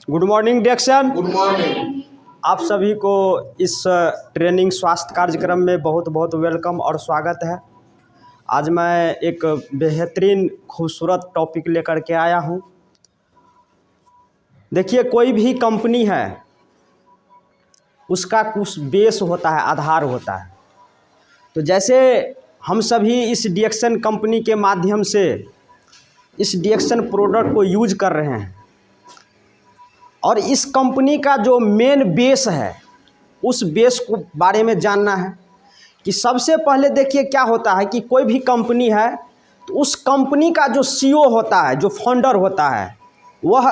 Good morning डिएक्शन। Good morning. आप सभी को इस ट्रेनिंग स्वास्थ्य कार्यक्रम में बहुत बहुत वेलकम और स्वागत है। आज मैं एक बेहतरीन खूबसूरत टॉपिक लेकर के आया हूँ। देखिए, कोई भी कंपनी है उसका कुछ बेस होता है, आधार होता है। तो जैसे हम सभी इस डिएक्शन कंपनी के माध्यम से इस डिएक्शन प्रोडक्ट को यूज कर रहे हैं और इस कंपनी का जो मेन बेस है उस बेस को बारे में जानना है कि सबसे पहले देखिए क्या होता है कि कोई भी कंपनी है तो उस कंपनी का जो सीईओ होता है, जो फाउंडर होता है, वह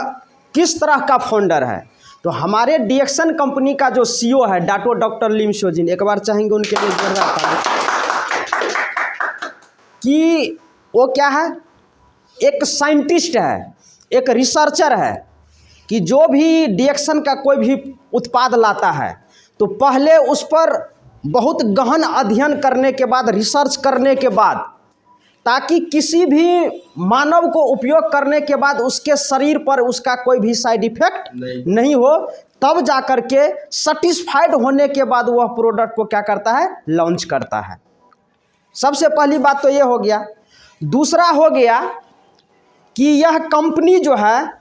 किस तरह का फाउंडर है। तो हमारे डिएक्शन कंपनी का जो सीईओ है डॉक्टर लिम शोजिन, एक बार चाहेंगे उनके लिए जोरदार कि वो क्या है, एक साइंटिस्ट है, एक रिसर्चर है कि जो भी डिएक्शन का कोई भी उत्पाद लाता है तो पहले उस पर बहुत गहन अध्ययन करने के बाद, रिसर्च करने के बाद, ताकि किसी भी मानव को उपयोग करने के बाद उसके शरीर पर उसका कोई भी साइड इफेक्ट नहीं हो, तब जाकर के सेटिस्फाइड होने के बाद वह प्रोडक्ट को क्या करता है, लॉन्च करता है। सबसे पहली बात तो ये हो गया। दूसरा हो गया कि यह कंपनी जो है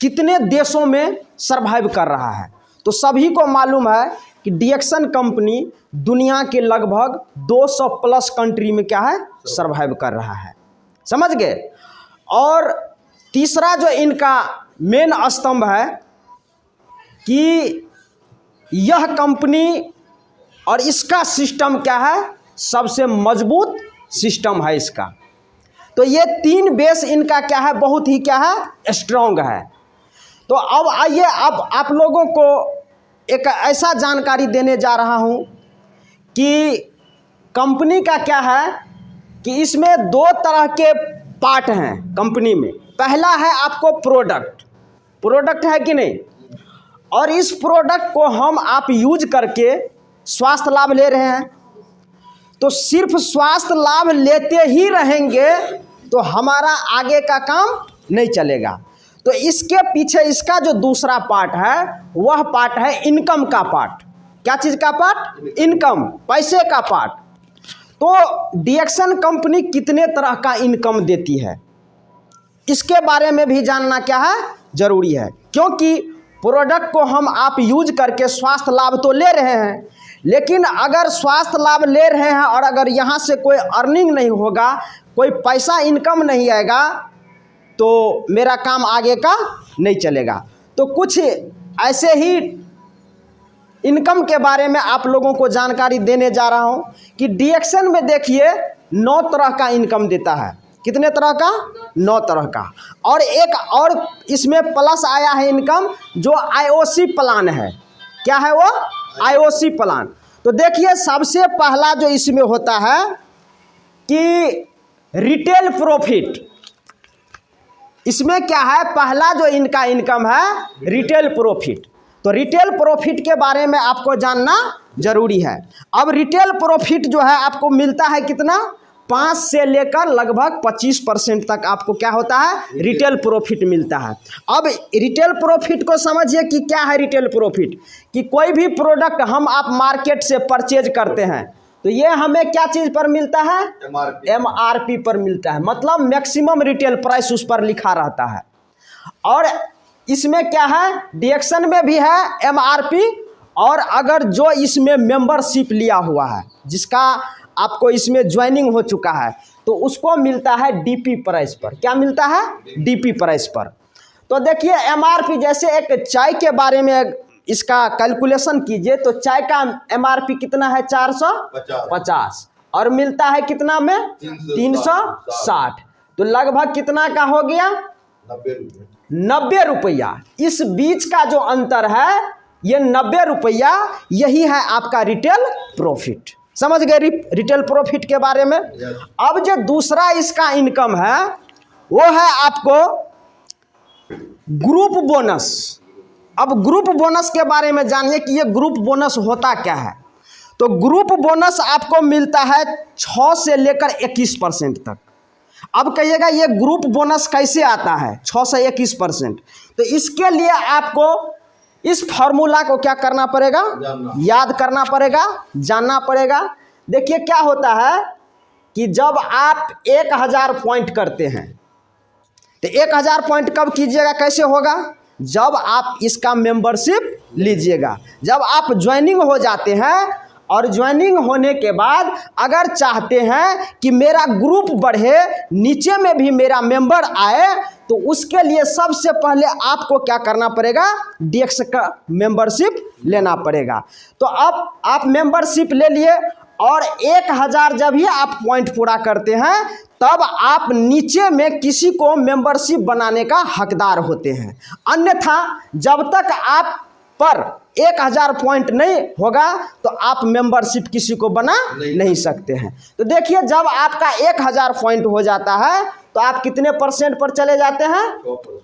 कितने देशों में सरवाइव कर रहा है। तो सभी को मालूम है कि डिएक्शन कंपनी दुनिया के लगभग 200 प्लस कंट्री में क्या है, सरवाइव कर रहा है। समझ गए। और तीसरा जो इनका मेन स्तंभ है कि यह कंपनी और इसका सिस्टम क्या है, सबसे मजबूत सिस्टम है इसका। तो ये तीन बेस इनका क्या है, बहुत ही क्या है, स्ट्रॉन्ग है। तो अब आइए, अब आप लोगों को एक ऐसा जानकारी देने जा रहा हूं कि कंपनी का क्या है कि इसमें दो तरह के पार्ट हैं कंपनी में। पहला है आपको प्रोडक्ट है कि नहीं, और इस प्रोडक्ट को आप यूज करके स्वास्थ्य लाभ ले रहे हैं। तो सिर्फ स्वास्थ्य लाभ लेते ही रहेंगे तो हमारा आगे का काम नहीं चलेगा। तो इसके पीछे इसका जो दूसरा पार्ट है वह पार्ट है इनकम का पार्ट। क्या चीज़ का पार्ट? इनकम, पैसे का पार्ट। तो डिएक्शन कंपनी कितने तरह का इनकम देती है, इसके बारे में भी जानना क्या है, जरूरी है। क्योंकि प्रोडक्ट को आप यूज करके स्वास्थ्य लाभ तो ले रहे हैं, लेकिन अगर स्वास्थ्य लाभ ले रहे हैं और अगर यहाँ से कोई अर्निंग नहीं होगा, कोई पैसा इनकम नहीं आएगा, तो मेरा काम आगे का नहीं चलेगा। तो कुछ ऐसे ही इनकम के बारे में आप लोगों को जानकारी देने जा रहा हूं कि डिएक्शन में देखिए 9 तरह का इनकम देता है। कितने तरह का? 9 तरह का। और एक और इसमें प्लस आया है इनकम, जो आईओसी प्लान है। क्या है वो? IOC plan. तो देखिए, सबसे पहला जो इसमें होता है कि रिटेल प्रॉफिट। इसमें क्या है, पहला जो इनका इनकम है रिटेल प्रॉफिट। तो रिटेल प्रॉफिट के बारे में आपको जानना जरूरी है। अब रिटेल प्रॉफिट जो है आपको मिलता है कितना, 5 से लेकर लगभग 25% तक आपको क्या होता है, रिटेल प्रॉफिट मिलता है। अब रिटेल प्रॉफिट को समझिए कि क्या है रिटेल प्रॉफिट, कि कोई भी प्रोडक्ट आप मार्केट से परचेज करते हैं तो ये हमें क्या चीज़ पर मिलता है, एमआरपी पर मिलता है। मतलब मैक्सिमम रिटेल प्राइस उस पर लिखा रहता है। और इसमें क्या है, डिएक्शन में भी है एमआरपी, और अगर जो इसमें मेंबरशिप लिया हुआ है, जिसका आपको इसमें ज्वाइनिंग हो चुका है, तो उसको मिलता है डीपी प्राइस पर। क्या मिलता है? डीपी प्राइस पर। तो देखिए, एमआरपी जैसे एक चाय के बारे में इसका कैलकुलेशन कीजिए तो चाय का एमआरपी कितना है, 450, और मिलता है कितना में, 360। तो लगभग कितना का हो गया, 90 रुपया। इस बीच का जो अंतर है ये 90 रुपया, यही है आपका रिटेल प्रॉफिट। समझ गए रिटेल प्रॉफिट के बारे में। अब जो दूसरा इसका इनकम है वो है आपको ग्रुप बोनस। अब ग्रुप बोनस के बारे में जानिए कि ये ग्रुप बोनस होता क्या है। तो ग्रुप बोनस आपको मिलता है 6 से लेकर 21% तक। अब कहिएगा ये ग्रुप बोनस कैसे आता है 6 से 21%। तो इसके लिए आपको इस फॉर्मूला को क्या करना पड़ेगा, याद करना पड़ेगा, जानना पड़ेगा। देखिए क्या होता है कि जब आप 1000 पॉइंट करते हैं तो 1000 पॉइंट कब कीजिएगा, कैसे होगा, जब आप इसका मेंबरशिप लीजिएगा, जब आप ज्वाइनिंग हो जाते हैं। और ज्वाइनिंग होने के बाद अगर चाहते हैं कि मेरा ग्रुप बढ़े, नीचे में भी मेरा मेंबर आए, तो उसके लिए सबसे पहले आपको क्या करना पड़ेगा, डीएक्स का मेंबरशिप लेना पड़ेगा। तो अब आप मेंबरशिप ले लिए और 1000 जब ही आप पॉइंट पूरा करते हैं तब आप नीचे में किसी को मेंबरशिप बनाने का हकदार होते हैं। अन्यथा जब तक आप पर 1000 पॉइंट नहीं होगा तो आप मेंबरशिप किसी को बना नहीं सकते हैं। तो देखिए जब आपका 1000 पॉइंट हो जाता है तो आप कितने % पर चले जाते हैं,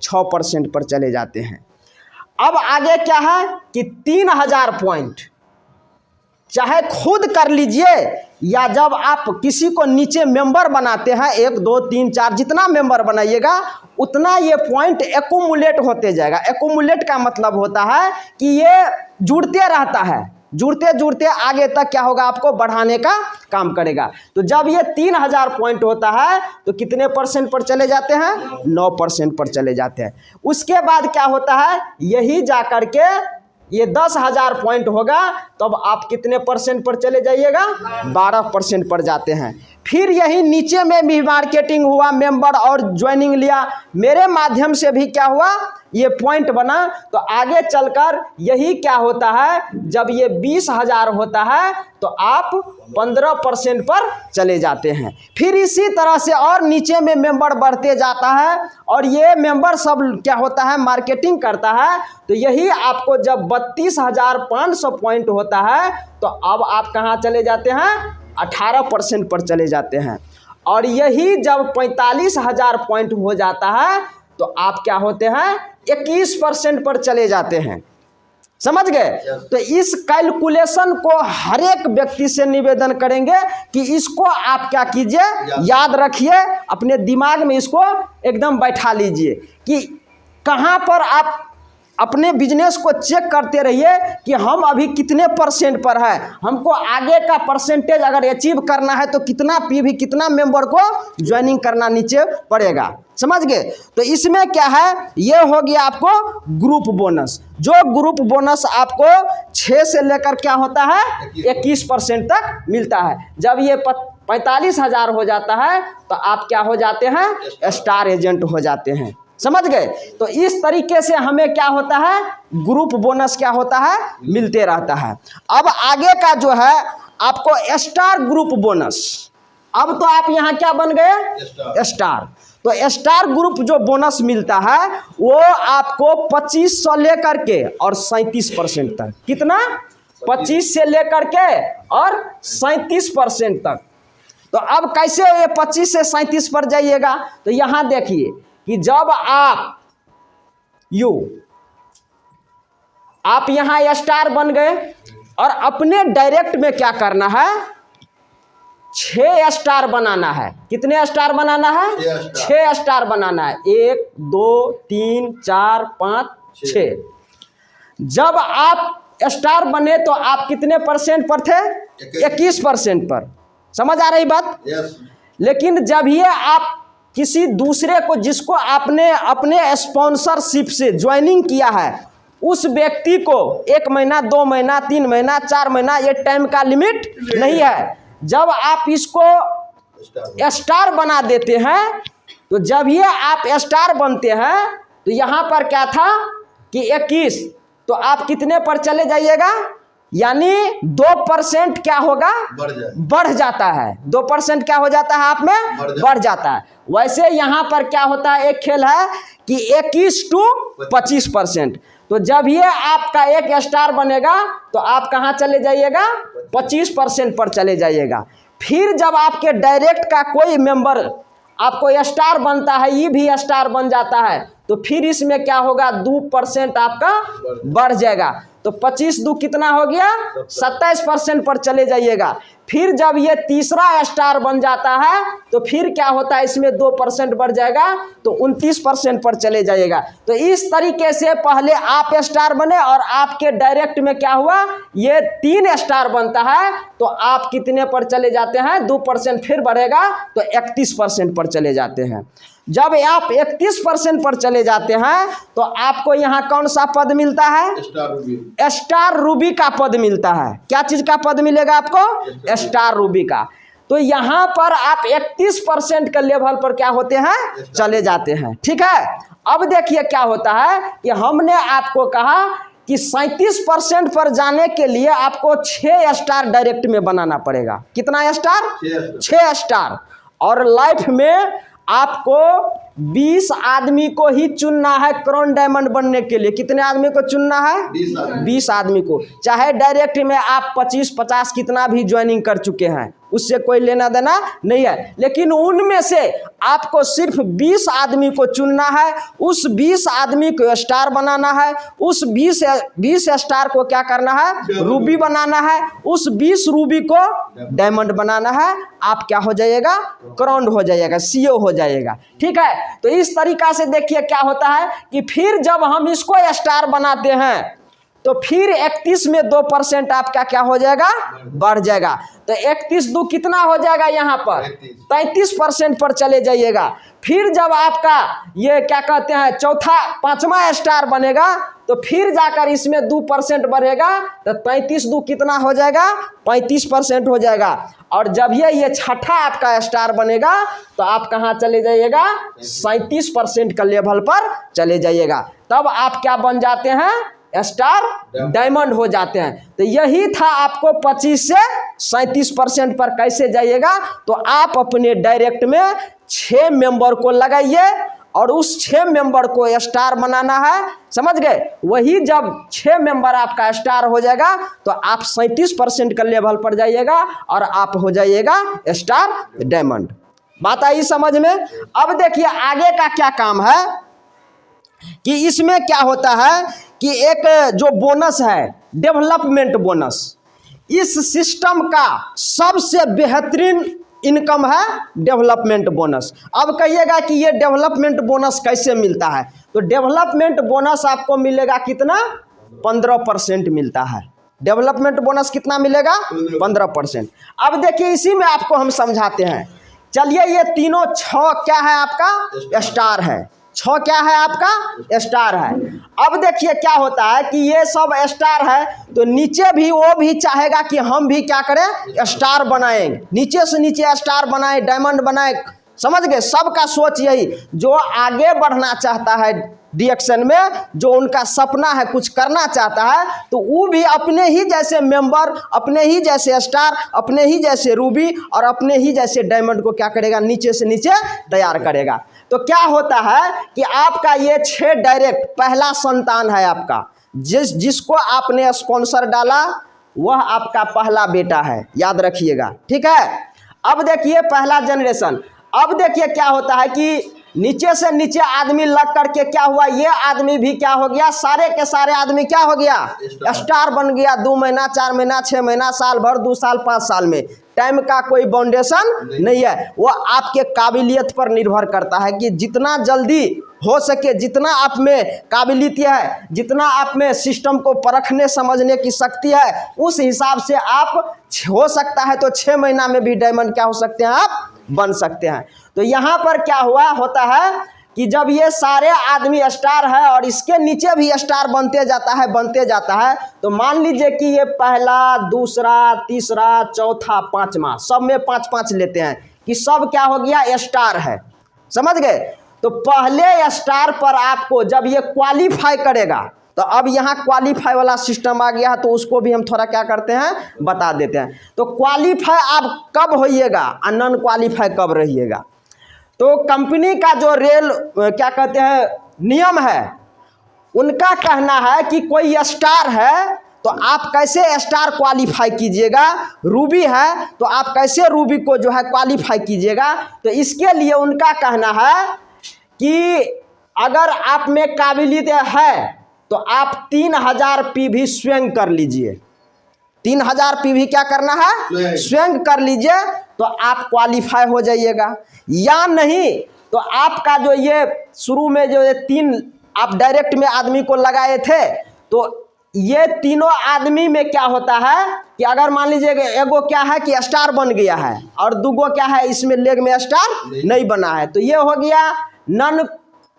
6% पर चले जाते हैं। अब आगे क्या है कि 3000 पॉइंट चाहे खुद कर लीजिए या जब आप किसी को नीचे मेंबर बनाते हैं, 1 2 3 4 जितना मेंबर बनाइएगा उतना ये पॉइंट एक्यूमुलेट होते जाएगा। एक्यूमुलेट का मतलब होता है कि ये जुड़ते रहता है, जुड़ते जुड़ते आगे तक क्या होगा, आपको बढ़ाने का काम करेगा। तो जब ये 3000 पॉइंट होता है तो कितने % पर चले जाते हैं, 9% पर चले जाते हैं। उसके बाद क्या होता है, यही जा कर के ये 10,000 पॉइंट होगा तब आप कितने % पर चले जाइएगा, 12% पर जाते हैं। फिर यही नीचे में भी मार्केटिंग हुआ, मेंबर और ज्वाइनिंग लिया, मेरे माध्यम से भी क्या हुआ, ये पॉइंट बना। तो आगे चलकर यही क्या होता है, जब ये 20,000 होता है तो आप 15% पर चले जाते हैं। फिर इसी तरह से और नीचे में मेंबर बढ़ते जाता है और ये मेंबर सब क्या होता है, मार्केटिंग करता है। तो यही आपको जब 32,500 पॉइंट होता है तो अब आप कहाँ चले जाते हैं, 18% पर चले जाते हैं। और यही जब 45,000 पॉइंट हो जाता है तो आप क्या होते हैं, 21% पर चले जाते हैं। समझ गए? तो इस कैलकुलेशन को हर एक व्यक्ति से निवेदन करेंगे कि इसको आप क्या कीजिए, याद रखिए, अपने दिमाग में इसको एकदम बैठा लीजिए कि कहाँ पर आप अपने बिजनेस को चेक करते रहिए कि हम अभी कितने % पर है, हमको आगे का परसेंटेज अगर अचीव करना है तो कितना पीवी, कितना मेंबर को ज्वाइनिंग करना नीचे पड़ेगा। समझ गए? तो इसमें क्या है, ये हो गया आपको ग्रुप बोनस। जो ग्रुप बोनस आपको 6 से लेकर क्या होता है, 21% तक मिलता है। जब ये 45,000 हो जाता है तो आप क्या हो जाते हैं, स्टार एजेंट हो जाते हैं। समझ गए? तो इस तरीके से हमें क्या होता है, ग्रुप बोनस क्या होता है, मिलते रहता है। अब आगे का जो है आपको स्टार ग्रुप बोनस। अब तो आप यहाँ क्या बन गए, स्टार। तो स्टार ग्रुप जो बोनस मिलता है वो आपको 2500 लेकर के और 37% तक। कितना, 25 से लेकर के और 37% तक। तो अब कैसे ये 25 से 37 पर जाइएगा, तो यहाँ देखिए कि जब आप यहाँ स्टार बन गए और अपने डायरेक्ट में क्या करना है, 6 स्टार बनाना है। कितने स्टार बनाना है, 6 स्टार बनाना है। 1 2 3 4 5 6। जब आप स्टार बने तो आप कितने % पर थे, 21% पर। समझ आ रही बात? लेकिन जब ये आप किसी दूसरे को, जिसको आपने अपने स्पॉन्सरशिप से ज्वाइनिंग किया है, उस व्यक्ति को 1 महीना 2 महीना 3 महीना 4 महीना, ये टाइम का लिमिट नहीं है। जब आप इसको स्टार बना देते हैं तो जब ये आप स्टार बनते हैं तो यहाँ पर क्या था कि 21, तो आप कितने पर चले जाइएगा, यानी 2% क्या होगा, बढ़ जाता है। 2% क्या हो जाता है, आप में बढ़ जाता है। वैसे यहाँ पर क्या होता है, एक खेल है कि 21 to 25%। तो जब ये आपका 1 स्टार बनेगा तो आप कहाँ चले जाइएगा, 25% पर चले जाइएगा। फिर जब आपके डायरेक्ट का कोई मेंबर आपको स्टार बनता है, ये भी स्टार बन जाता है, तो फिर इसमें क्या होगा, 2% आपका बढ़ जाएगा। तो 25 दू कितना हो गया, 27% पर चले जाइएगा। फिर जब ये तीसरा स्टार बन जाता है तो फिर क्या होता है, इसमें 2% बढ़ जाएगा तो 29% पर चले जाइएगा। तो इस तरीके से पहले आप स्टार बने और आपके डायरेक्ट में क्या हुआ, ये 3 स्टार बनता है तो आप कितने पर चले जाते हैं, 2% फिर बढ़ेगा तो 31% पर चले जाते हैं। जब आप 31% पर चले जाते हैं तो आपको यहाँ कौन सा पद मिलता है, स्टार रूबी का पद मिलता है। क्या चीज का पद मिलेगा आपको, स्टार रूबी का। तो यहाँ पर आप 31% के लेवल पर क्या होते हैं, चले जाते हैं। ठीक है, अब देखिए क्या होता है कि हमने आपको कहा कि 37% पर जाने के लिए आपको 6 स्टार डायरेक्ट में बनाना पड़ेगा। कितना स्टार, 6 स्टार। और लाइफ में आपको 20 आदमी को ही चुनना है क्राउन डायमंड बनने के लिए। कितने आदमी को चुनना है, 20 आदमी को। चाहे डायरेक्ट में आप 25-50 कितना भी ज्वाइनिंग कर चुके हैं, उससे कोई लेना देना नहीं है, लेकिन उनमें से आपको सिर्फ 20 आदमी को चुनना है। उस 20 आदमी को स्टार बनाना है। उस 20 स्टार को क्या करना है, रूबी बनाना है। उस 20 रूबी को डायमंड बनाना है। आप क्या हो जाइएगा, क्राउन हो जाइएगा, सीओ हो जाइएगा। ठीक है, तो इस तरीका से देखिए क्या होता है कि फिर जब हम इसको स्टार बनाते हैं तो फिर 31 में 2% आपका क्या हो जाएगा, बढ़ जाएगा। तो 31 दू कितना हो जाएगा, यहाँ पर 33% पर चले जाइएगा। फिर जब आपका ये क्या कहते हैं चौथा 5वां स्टार बनेगा तो फिर जाकर इसमें 2% बढ़ेगा तो 33 दू कितना हो जाएगा, 35% हो जाएगा। और जब ये छठा आपका स्टार बनेगा तो आप कहाँ चले जाइएगा, 37% का लेवल पर चले जाइएगा। तब आप क्या बन जाते हैं, स्टार डायमंड हो जाते हैं। तो यही था आपको 25 से 37% पर कैसे जाइएगा। तो आप अपने डायरेक्ट में 6 मेंबर को लगाइए और उस 6 मेंबर को स्टार बनाना है, समझ गए। वही जब 6 मेंबर आपका स्टार हो जाएगा तो आप 37% का लेवल पर जाइएगा और आप हो जाइएगा स्टार डायमंड। बात आई समझ में। अब देखिए आगे का क्या काम है कि इसमें क्या होता है कि एक जो बोनस है, डेवलपमेंट बोनस, इस सिस्टम का सबसे बेहतरीन इनकम है डेवलपमेंट बोनस। अब कहिएगा कि ये डेवलपमेंट बोनस कैसे मिलता है, तो डेवलपमेंट बोनस आपको मिलेगा कितना, 15% मिलता है। डेवलपमेंट बोनस कितना मिलेगा, 15%। अब देखिए इसी में आपको हम समझाते हैं। चलिए ये तीनों 6 क्या है आपका, स्टार है। 6 क्या है आपका, स्टार है। अब देखिए क्या होता है कि ये सब स्टार है तो नीचे भी वो भी चाहेगा कि हम भी क्या करें, स्टार बनाएं, नीचे से नीचे स्टार बनाएं, डायमंड बनाएं। समझ गए, सबका सोच यही, जो आगे बढ़ना चाहता है डायरेक्शन में, जो उनका सपना है, कुछ करना चाहता है, तो वो भी अपने ही जैसे मेंबर, अपने ही जैसे स्टार, अपने ही जैसे रूबी और अपने ही जैसे डायमंड को क्या करेगा, नीचे से नीचे तैयार करेगा। तो क्या होता है कि आपका ये 6 डायरेक्ट पहला संतान है आपका, जिसको आपने स्पॉन्सर डाला वह आपका पहला बेटा है, याद रखिएगा। ठीक है, अब देखिए पहला जनरेशन। अब देखिए क्या होता है कि नीचे से नीचे आदमी लग करके क्या हुआ, ये आदमी भी क्या हो गया, सारे के सारे आदमी क्या हो गया, स्टार बन गया। 2 महीना, 4 महीना, 6 महीना, साल भर, 2 साल, 5 साल में। टाइम का कोई बाउंडेशन नहीं है, वो आपके काबिलियत पर निर्भर करता है कि जितना जल्दी हो सके, जितना आप में काबिलियत है, जितना आप में सिस्टम को परखने समझने की शक्ति है, उस हिसाब से आप हो सकता है तो 6 महीना में भी डायमंड क्या हो सकते हैं, आप बन सकते हैं। तो यहाँ पर क्या हुआ होता है कि जब ये सारे आदमी स्टार है और इसके नीचे भी स्टार बनते जाता है, तो मान लीजिए कि ये पहला, दूसरा, तीसरा, चौथा, 5वां, सब में 5-5 लेते हैं कि सब क्या हो गया, स्टार है। समझ गए। तो पहले स्टार पर आपको जब ये क्वालिफाई करेगा, तो अब यहाँ क्वालिफाई वाला सिस्टम आ गया है, तो उसको भी हम थोड़ा क्या करते हैं, बता देते हैं। तो क्वालिफाई आप कब होइएगा और नॉन क्वालिफाई कब रहिएगा। तो कंपनी का जो क्या कहते हैं नियम है, उनका कहना है कि कोई स्टार है तो आप कैसे स्टार क्वालिफाई कीजिएगा, रूबी है तो आप कैसे रूबी को जो है क्वालिफाई कीजिएगा। तो इसके लिए उनका कहना है कि अगर आप में काबिलियत है तो आप 3000 पीवी स्वयं कर लीजिए। 3000 पीवी क्या करना है? स्वयं कर लीजिए, तो आप क्वालिफाई हो जाइएगा। या नहीं तो आपका जो ये शुरू में जो ये 3 आप डायरेक्ट में आदमी को लगाए थे, तो ये तीनों आदमी में क्या होता है कि अगर मान लीजिए एगो क्या है कि स्टार बन गया है और दूगो क्या है इसमें लेग में स्टार नहीं बना है, तो ये हो गया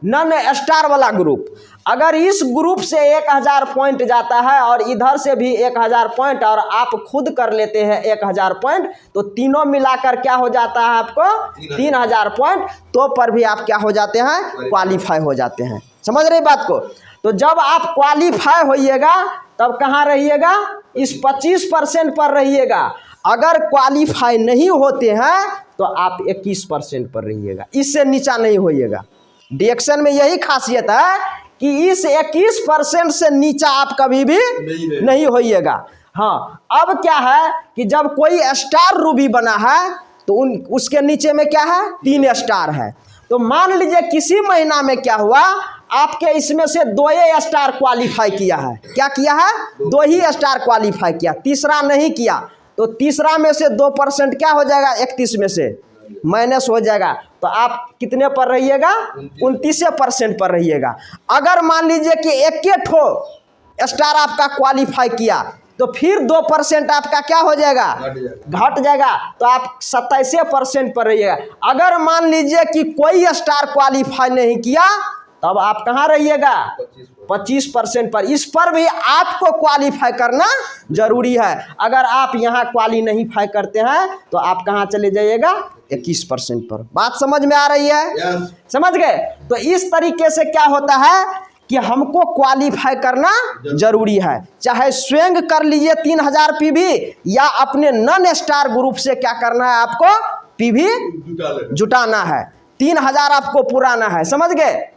नन स्टार वाला ग्रुप। अगर इस ग्रुप से 1000 पॉइंट जाता है और इधर से भी 1000 पॉइंट और आप खुद कर लेते हैं 1000 पॉइंट, तो तीनों मिलाकर क्या हो जाता है आपको 3000 पॉइंट, तो पर भी आप क्या हो जाते हैं? क्वालिफाई हो जाते हैं। समझ रहे बात को? तो जब आप क्वालिफाई होइएगा तब कहाँ रहिएगा? इस 25% पर रहिएगा। अगर क्वालिफाई नहीं होते हैं तो आप 21% पर रहिएगा, इससे नीचा नहीं होइएगा। डिएक्शन में यही खासियत है कि इस 21% से नीचा आप कभी भी नहीं होइएगा। हाँ, अब क्या है कि जब कोई स्टार रूबी बना है तो उसके नीचे में क्या है? 3 स्टार है। तो मान लीजिए किसी महीना में क्या हुआ, आपके इसमें से 2 ही स्टार क्वालिफाई किया है। क्या किया है? 2 ही स्टार क्वालिफाई किया, तीसरा नहीं किया। तो तीसरा में से 2% क्या हो जाएगा? 31 में से माइनस हो जाएगा, तो आप कितने पर रहिएगा? 29% पर रहिएगा। अगर मान लीजिए कि 1 ठो स्टार आपका क्वालिफाई किया, तो फिर 2% आपका क्या हो जाएगा? घट जाएगा, तो आप 27% पर रहिएगा। अगर मान लीजिए कि कोई स्टार क्वालिफाई नहीं किया, तब आप कहाँ रहिएगा? 25% पर। इस पर भी आपको क्वालिफाई करना जरूरी है। अगर आप यहाँ क्वालिफाई करते हैं तो आप कहाँ चले जाइएगा? 21% पर। बात समझ में आ रही है? समझ गए? तो इस तरीके से क्या होता है कि हमको क्वालिफाई करना जरूरी है। चाहे स्वयं कर लीजिए 3000 पीवी, या अपने नन स्टार ग्रुप से क्या करना है? आपको पीवी जुटाना है। 3000 आपको पुराना है। समझ गए?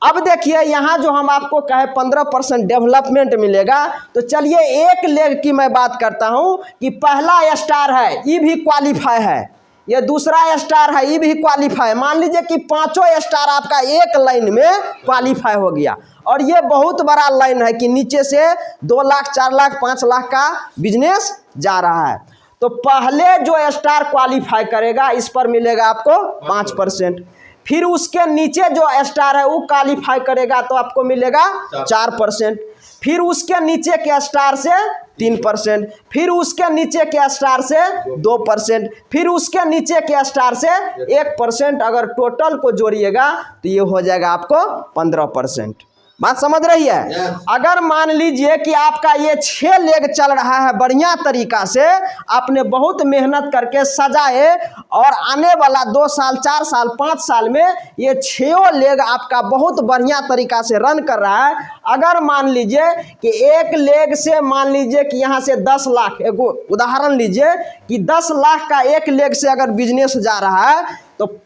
अब देखिए यहाँ जो हम आपको कहे 15% डेवलपमेंट मिलेगा, तो चलिए एक लेग की मैं बात करता हूँ कि पहला स्टार है, ये भी क्वालिफाई है, ये दूसरा स्टार है, ये भी क्वालिफाई। मान लीजिए कि 5 स्टार आपका एक लाइन में क्वालिफाई हो गया, और ये बहुत बड़ा लाइन है कि नीचे से 2 लाख 4 लाख 5 लाख का बिजनेस जा रहा है। तो पहले जो स्टार क्वालिफाई करेगा इस पर मिलेगा आपको 5%। फिर उसके नीचे जो स्टार है वो क्वालिफाई करेगा तो आपको मिलेगा 4%। फिर उसके नीचे के स्टार से 3%, फिर उसके नीचे के स्टार से 2%, फिर उसके नीचे के स्टार से 1%। अगर टोटल को जोड़िएगा तो ये हो जाएगा आपको 15%। बात समझ रही है? अगर मान लीजिए कि आपका ये 6 लेग चल रहा है बढ़िया तरीका से, आपने बहुत मेहनत करके सजाए, और आने वाला 2 साल 4 साल 5 साल में ये 6 लेग आपका बहुत बढ़िया तरीका से रन कर रहा है। अगर मान लीजिए कि एक लेग से मान लीजिए कि यहाँ से 10 लाख, एक उदाहरण लीजिए कि 10 लाख का एक लेग से अगर बिजनेस जा रहा है, तो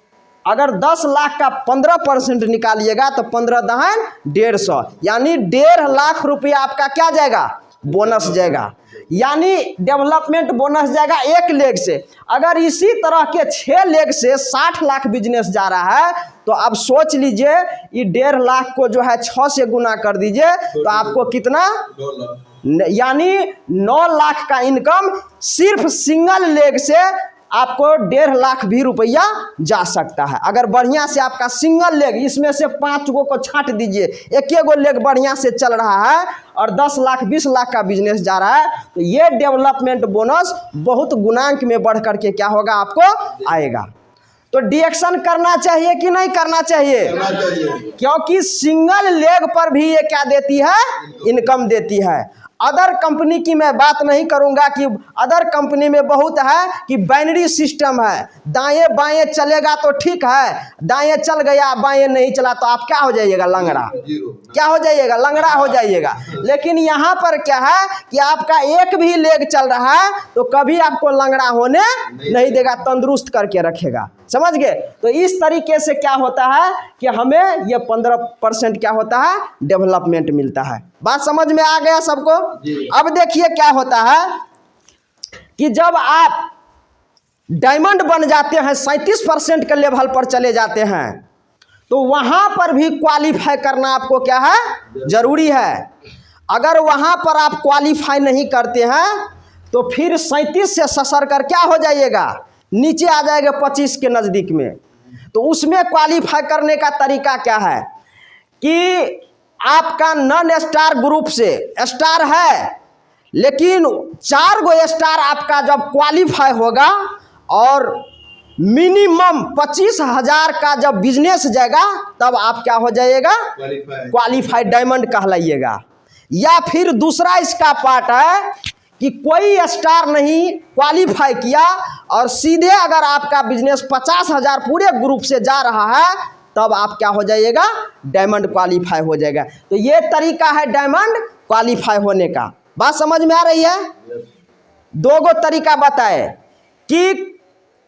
अगर 10 लाख का 15% निकालिएगा तो 15 दहन 150, यानी 1.5 लाख रुपया आपका क्या जाएगा? बोनस जाएगा, यानी डेवलपमेंट बोनस जाएगा एक लेग से। अगर इसी तरह के 6 लेग से 60 लाख बिजनेस जा रहा है, तो अब सोच लीजिए ये 1.5 लाख को जो है 6 से गुना कर दीजिए, तो आपको कितना? यानी 9 लाख का इनकम सिर्फ सिंगल लेग से आपको 1.5 लाख भी रुपया जा सकता है। अगर बढ़िया से आपका सिंगल लेग, इसमें से 5 गो को छांट दीजिए, एक गो लेग बढ़िया से चल रहा है और 10 लाख 20 लाख का बिजनेस जा रहा है, तो ये डेवलपमेंट बोनस बहुत गुणांक में बढ़ करके क्या होगा? आपको आएगा। तो डिएक्शन करना चाहिए कि नहीं करना चाहिए? क्योंकि सिंगल लेग पर भी ये क्या देती है? इनकम देती है। अदर कंपनी की मैं बात नहीं करूंगा कि अदर कंपनी में बहुत है कि बाइनरी सिस्टम है, दाएं बाएं चलेगा तो ठीक है, दाएं चल गया बाएं नहीं चला तो आप क्या हो जाइएगा? लंगड़ा। क्या हो जाइएगा? लंगड़ा हो जाइएगा। लेकिन यहाँ पर क्या है कि आपका एक भी लेग चल रहा है तो कभी आपको लंगड़ा होने नहीं देगा, तंदुरुस्त करके रखेगा। समझ गए? तो इस तरीके से क्या होता है कि हमें ये 15% क्या होता है? डेवलपमेंट मिलता है। बात समझ में आ गया सबको? अब देखिए क्या होता है कि जब आप डायमंड बन जाते हैं, 37% के लेवल पर चले जाते हैं, तो वहाँ पर भी क्वालिफाई करना आपको क्या है, जरूरी है। अगर वहाँ पर आप क्वालिफाई नहीं करते हैं तो फिर 37 से ससर कर क्या हो जाइएगा, नीचे आ जाएगा 25 के नज़दीक में। तो उसमें क्वालिफाई करने का तरीका क्या है कि आपका नॉन स्टार ग्रुप से स्टार है, लेकिन 4 गो स्टार आपका जब क्वालिफाई होगा और मिनिमम 25,000 का जब बिजनेस जाएगा तब आप क्या हो जाइएगा, क्वालिफाइड डायमंड कहलाइएगा। या फिर दूसरा इसका पार्ट है कि कोई स्टार नहीं क्वालिफाई किया और सीधे अगर आपका बिजनेस 50,000 पूरे ग्रुप से जा रहा है तब आप क्या हो जाइएगा, डायमंड क्वालिफाई हो जाएगा। तो ये तरीका है डायमंड क्वालिफाई होने का। बात समझ में आ रही है? 2 गो तरीका बताए कि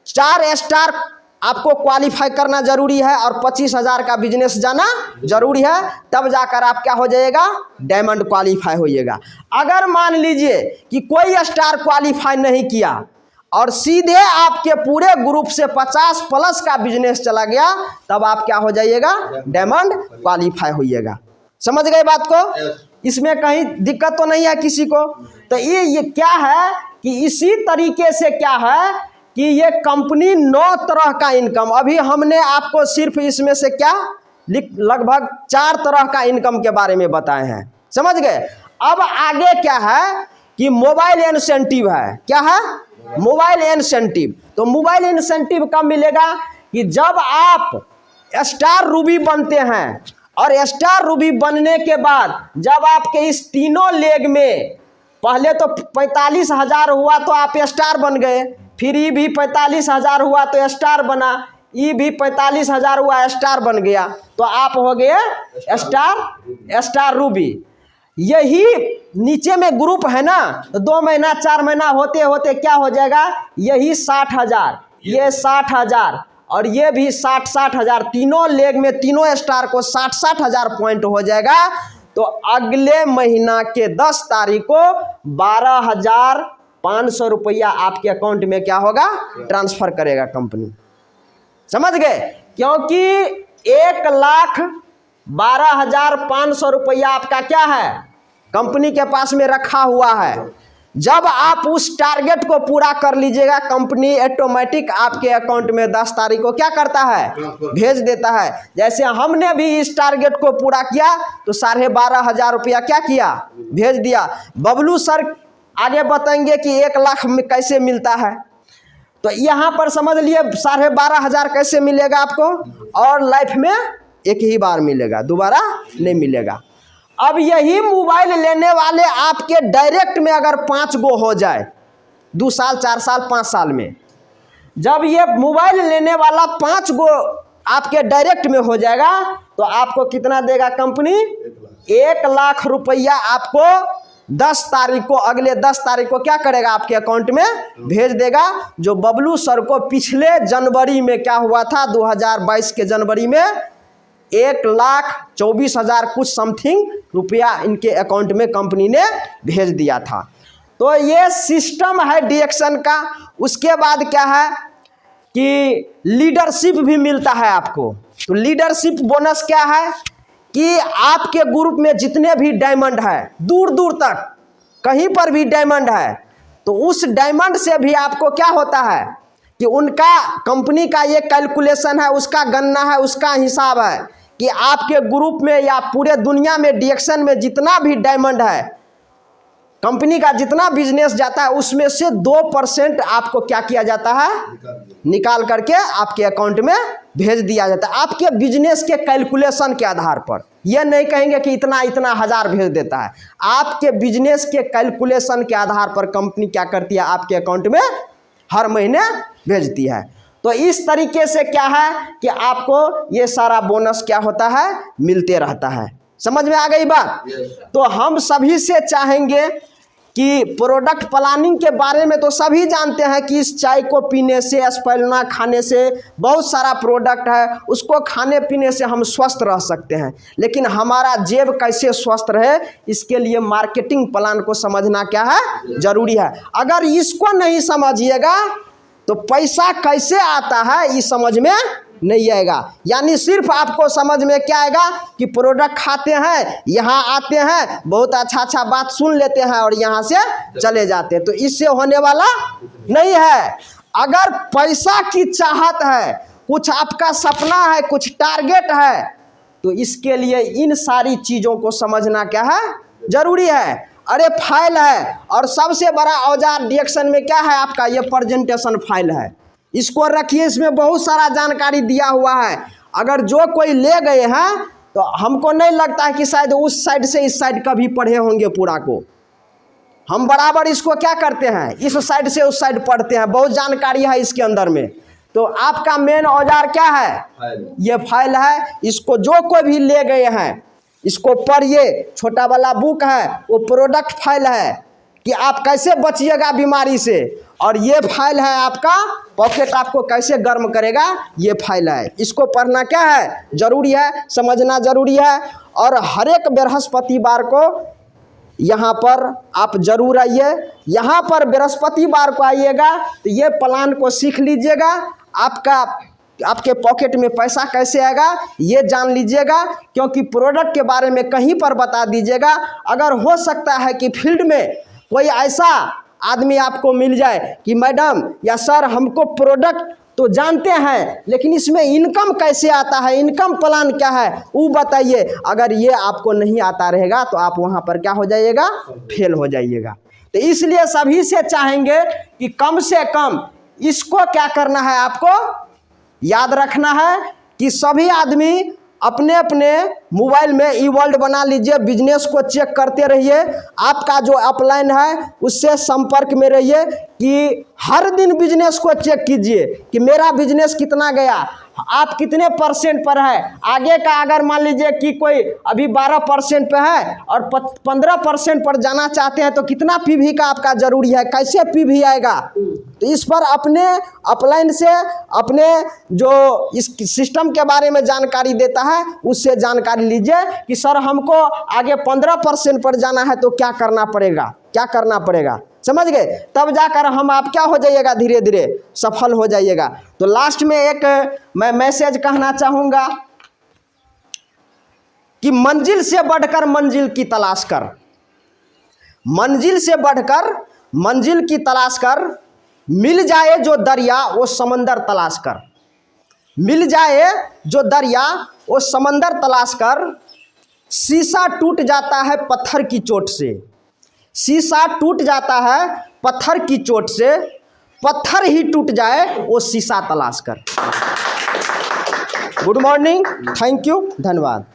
4 स्टार आपको क्वालिफाई करना जरूरी है और 25,000 का बिजनेस जाना जरूरी है, तब जाकर आप क्या हो जाएगा, डायमंड क्वालिफाई होइएगा। अगर मान लीजिए कि कोई स्टार क्वालिफाई नहीं किया और सीधे आपके पूरे ग्रुप से 50 प्लस का बिजनेस चला गया तब आप क्या हो जाइएगा, डायमंड क्वालिफाई होइएगा। समझ गए बात को? इसमें कहीं दिक्कत तो नहीं है किसी को? तो ये क्या है कि इसी तरीके से क्या है कि ये कंपनी 9 तरह का इनकम, अभी हमने आपको सिर्फ इसमें से क्या लगभग 4 तरह का इनकम के बारे में बताए हैं। समझ गए? अब आगे क्या है कि मोबाइल इंसेंटिव है। क्या है? Mobile incentive. तो मोबाइल इंसेंटिव कब मिलेगा कि जब आप स्टार रूबी बनते हैं और स्टार रूबी बनने के बाद जब आपके इस तीनों लेग में पहले तो 45,000 हुआ तो आप स्टार बन गए, फिर ये भी 45,000 हुआ तो स्टार बना, ये भी 45,000 हुआ स्टार बन गया, तो आप हो गए स्टार रूबी। यही नीचे में ग्रुप है ना, तो 2 महीना 4 महीना होते होते क्या हो जाएगा, यही 60,000, ये 60,000 और ये भी 60,000, तीनों लेग में तीनों स्टार को 60,000 पॉइंट हो जाएगा। तो अगले महीना के 10 तारीख को 12,500 रुपया आपके अकाउंट में क्या होगा, ट्रांसफर करेगा कंपनी। समझ गए? क्योंकि 1,12,500 रुपया आपका क्या है, कंपनी के पास में रखा हुआ है। जब आप उस टारगेट को पूरा कर लीजिएगा, कंपनी ऑटोमेटिक आपके अकाउंट में 10 तारीख को क्या करता है, भेज देता है। जैसे हमने भी इस टारगेट को पूरा किया तो 12,500 रुपया क्या किया, भेज दिया। बबलू सर आगे बताएंगे कि 1 लाख में कैसे मिलता है। तो यहाँ पर समझ लिए 12,500 कैसे मिलेगा आपको, और लाइफ में एक ही बार मिलेगा, दोबारा नहीं मिलेगा। अब यही मोबाइल लेने वाले आपके डायरेक्ट में अगर 5 गो हो जाए, 2 साल 4 साल 5 साल में, जब ये मोबाइल लेने वाला 5 गो आपके डायरेक्ट में हो जाएगा तो आपको कितना देगा कंपनी, 1 लाख रुपया आपको 10 तारीख को, अगले 10 तारीख को क्या करेगा, आपके अकाउंट में भेज देगा। जो बबलू सर को पिछले जनवरी में क्या हुआ था, 2022 के जनवरी में 1,24,000 कुछ समथिंग रुपया इनके अकाउंट में कंपनी ने भेज दिया था। तो ये सिस्टम है डीएक्शन का। उसके बाद क्या है कि लीडरशिप भी मिलता है आपको। तो लीडरशिप बोनस क्या है कि आपके ग्रुप में जितने भी डायमंड है, दूर दूर तक कहीं पर भी डायमंड है, तो उस डायमंड से भी आपको क्या होता है कि उनका कंपनी का ये कैलकुलेशन है, उसका गणना है, उसका हिसाब है कि आपके ग्रुप में या पूरे दुनिया में डीएक्शन में जितना भी डायमंड है, कंपनी का जितना बिजनेस जाता है उसमें से 2% आपको क्या किया जाता है, निकाल करके आपके अकाउंट में भेज दिया जाता है, आपके बिजनेस के कैलकुलेशन के आधार पर। यह नहीं कहेंगे कि इतना इतना हज़ार भेज देता है, आपके बिजनेस के कैलकुलेशन के आधार पर कंपनी क्या करती है, आपके अकाउंट में हर महीने भेजती है। तो इस तरीके से क्या है कि आपको ये सारा बोनस क्या होता है, मिलते रहता है। समझ में आ गई बात? तो हम सभी से चाहेंगे कि प्रोडक्ट प्लानिंग के बारे में तो सभी जानते हैं कि इस चाय को पीने से, स्पाइरुलिना खाने से, बहुत सारा प्रोडक्ट है, उसको खाने पीने से हम स्वस्थ रह सकते हैं। लेकिन हमारा जेब कैसे स्वस्थ रहे, इसके लिए मार्केटिंग प्लान को समझना क्या है, जरूरी है। अगर इसको नहीं समझिएगा तो पैसा कैसे आता है ये समझ में नहीं आएगा। यानी सिर्फ आपको समझ में क्या आएगा कि प्रोडक्ट खाते हैं, यहाँ आते हैं, बहुत अच्छा बात सुन लेते हैं और यहाँ से चले जाते हैं, तो इससे होने वाला नहीं है। अगर पैसा की चाहत है, कुछ आपका सपना है, कुछ टारगेट है, तो इसके लिए इन सारी चीज़ों को समझना क्या है, जरूरी है। अरे फाइल है, और सबसे बड़ा औजार डिएक्शन में क्या है आपका, ये प्रेजेंटेशन फाइल है। इसको रखिए, इसमें बहुत सारा जानकारी दिया हुआ है। अगर जो कोई ले गए हैं तो हमको नहीं लगता है कि शायद उस साइड से इस साइड कभी पढ़े होंगे पूरा को। हम बराबर इसको क्या करते हैं, इस साइड से उस साइड पढ़ते हैं, बहुत जानकारी है इसके अंदर में। तो आपका मेन औजार क्या है, ये फाइल है। इसको जो कोई भी ले गए हैं इसको पढ़िए। छोटा वाला बुक है वो प्रोडक्ट फाइल है कि आप कैसे बचिएगा बीमारी से, और ये फाइल है आपका पॉकेट आपको कैसे गर्म करेगा, ये फाइल है। इसको पढ़ना क्या है, जरूरी है, समझना जरूरी है। और हर एक बृहस्पतिवार को यहाँ पर आप जरूर आइए। यहाँ पर बृहस्पतिवार को आइएगा तो ये प्लान को सीख लीजिएगा। आपके पॉकेट में पैसा कैसे आएगा ये जान लीजिएगा, क्योंकि प्रोडक्ट के बारे में कहीं पर बता दीजिएगा। अगर हो सकता है कि फील्ड में कोई ऐसा आदमी आपको मिल जाए कि मैडम या सर हमको प्रोडक्ट तो जानते हैं लेकिन इसमें इनकम कैसे आता है, इनकम प्लान क्या है वो बताइए। अगर ये आपको नहीं आता रहेगा तो आप वहाँ पर क्या हो जाइएगा, फेल हो जाइएगा। तो इसलिए सभी से चाहेंगे कि कम से कम इसको क्या करना है, आपको याद रखना है कि सभी आदमी अपने अपने मोबाइल में ई वर्ल्ड बना लीजिए, बिजनेस को चेक करते रहिए। आपका जो अपलाइन है उससे संपर्क में रहिए कि हर दिन बिजनेस को चेक कीजिए कि मेरा बिजनेस कितना गया, आप कितने परसेंट पर है। आगे का अगर मान लीजिए कि कोई अभी 12% पे है और 15% पर जाना चाहते हैं तो कितना पीवी का आपका जरूरी है, कैसे पीवी आएगा। तो इस पर अपने अपलाइन से अपने जो इस सिस्टम के बारे में जानकारी देता है उससे जानकारी लीजिए कि सर हमको आगे 15% पर जाना है तो क्या करना पड़ेगा, क्या करना पड़ेगा, समझ गए। तब जाकर हम आप क्या हो जाइएगा, धीरे धीरे सफल हो जाइएगा। तो लास्ट में एक मैं मैसेज कहना चाहूँगा कि मंजिल से बढ़कर मंजिल की तलाश कर, मंजिल से बढ़कर मंजिल की तलाश कर, मिल जाए जो दरिया वो समंदर तलाश कर, मिल जाए जो दरिया वो समंदर तलाश कर। शीशा टूट जाता है पत्थर की चोट से, शीशा टूट जाता है पत्थर की चोट से, पत्थर ही टूट जाए वो शीशा तलाश कर। गुड मॉर्निंग, थैंक यू, धन्यवाद।